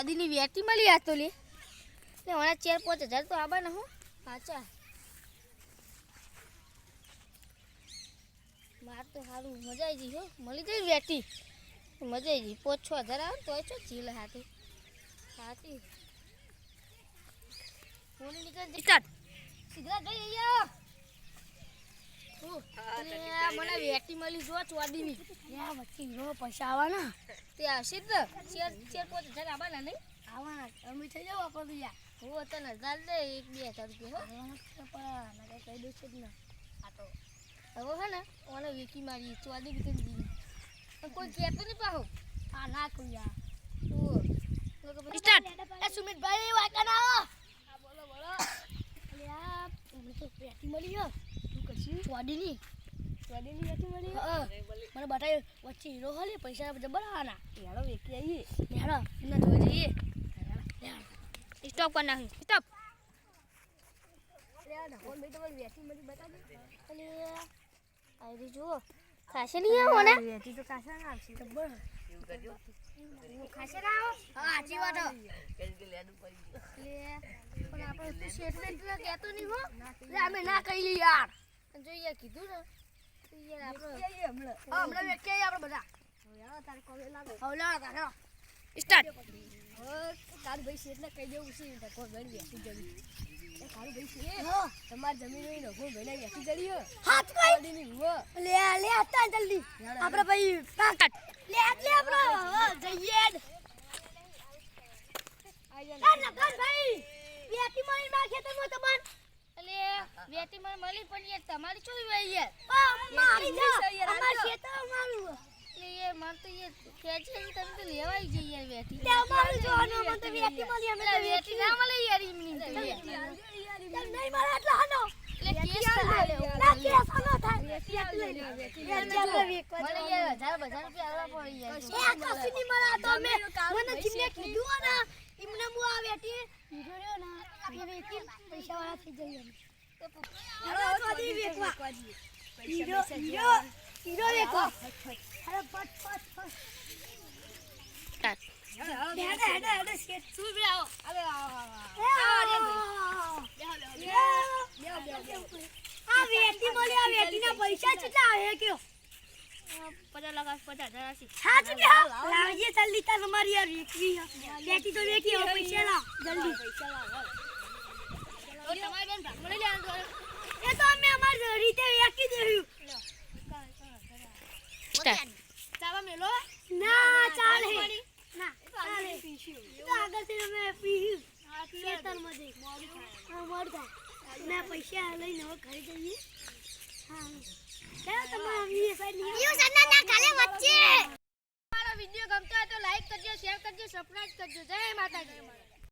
ચોદીની વેટી મળી આ તો લે હમણાં 4-5 હજાર તો આબાના હો પાછા માર તો સારું મજા આવી ગઈ હો મળી જાય વેટી મજા આવી ગઈ 5-6 હજાર આવે તોય છો ઝીલ હાથી હાથી ફોન નીકળ સ્ટાર્ટ સીધા જઈ અહીંયા મને વેટી મળી જો ચોદીની યા વચ્ચે હીરો પૈસા આવવાના તે આવશે જ 4-5 હજાર આવવાના નહીં આવવાના અમે થઈ જાવ આપણે યાર હું તને 1000 દે 1-2 હજાર રૂપિયા હો પણ કહી દઉં છે જ ને આ તો હવે હે ને ઓને વેકી મારી ચોદી બીતન જીવી કોઈ કહેતો નહીં પાહો આ ના કોઈ યાર સ્ટાર્ટ એ સુમિતભાઈ વાકન આવો આ બોલો અલ્યા મને તો વેટી મળી હો તું કશી ચોદીની વેટી મળી મને બતાય વચ્ચે હીરો હોલે પૈસા જબર આના હેડો વેકી આવીએ હેડો એમને જોઈ જઈએ સ્ટોપ કર નાખી સ્ટોપ લે ફોન ભાઈ તો વેટી મળી બતા દે અને આઈ જો ખાશે નહીં આવો ને વેટી તો ખાશે ના આવશે જબર એવું કરજો ખાશે ના આવો હા આજી વાત કે લેડું પડી લે પણ આપણે તો સ્ટેટમેન્ટ ના કહેતો નહીં હો લે અમે ના કહી યાર જોઈએ કીધું ને યાર આપણે હમણાં વેકી આપણે બધા યાર તારે કોલે લાગો હવલા કાઢો સ્ટાર્ટ તારું ભાઈ છે એટલે કહી દેવું છે ધક્કો ગળી વેચી જડી એ તારું ભાઈ છે તમાર જમીન હોય ને હું ભાઈને વેચી જડી હો હાથ કઈ ની હો લે આતા જલ્દી આપણે ભાઈ કાટ લે આપણે જઈએ આયા ના કાન ભાઈ વેટી મળી માં ખેતરમાં તમન એટલે વેટી મળી પણ યાર તમારી ચોઈ ભાઈ યાર મારી જા અમાર ખેતર મારું ये मन तो ये कैसे ही तब तो लेवाई जाइए यार बेटी ले मार जो न मन तो बेटी मली हमें तो बेटी ना मले यार इमनी तो नहीं मारा એટલે હનો ले केस था ना केस हनो था बेटी ले बेटी यार चल મને યાર 1000 રૂપિયા આવવા પડી યાર એ કસી ની મારા તો મે મને જીને કીધું ના ઇમને મુ આ બેટી કીધો રે ના કે બેટી પૈસા વાળા થઈ જઈએ હેડો ચોદી વેકવા હીરો વેકો અરે પટ હેડે સેટ સુઈ બે આવો અરે આ વેટી મળી આ વેટીના પૈસા કેટલા આવે કયો 50,000 આસી હા જી લાવજે જલ્દી તાર અમારી યાર વેકવી વેટી તો વેકી હવે પૈસા લાવ જલ્દી પૈસા લાવ તો તમારે બેન ભાગ મળી લેવાનો એ તો અમે અમાર રીતે વેકી દેવ્યું ચાવા મેલો ના ચાલે ના ચાલે પીશું તો આગળથી અમે પીશું ખેતરમાં જઈ મોડ થાય ના પૈસા લઈને હવે ઘરે જઈએ હા ચાલો તમારા વીએ સાઈડ વ્યૂ સન્ના ના ખાલે વચ્ચે મારો વિડિયો ગમતો હોય તો લાઈક કરજો શેર કરજો સબસ્ક્રાઇબ કરજો જય માતાજી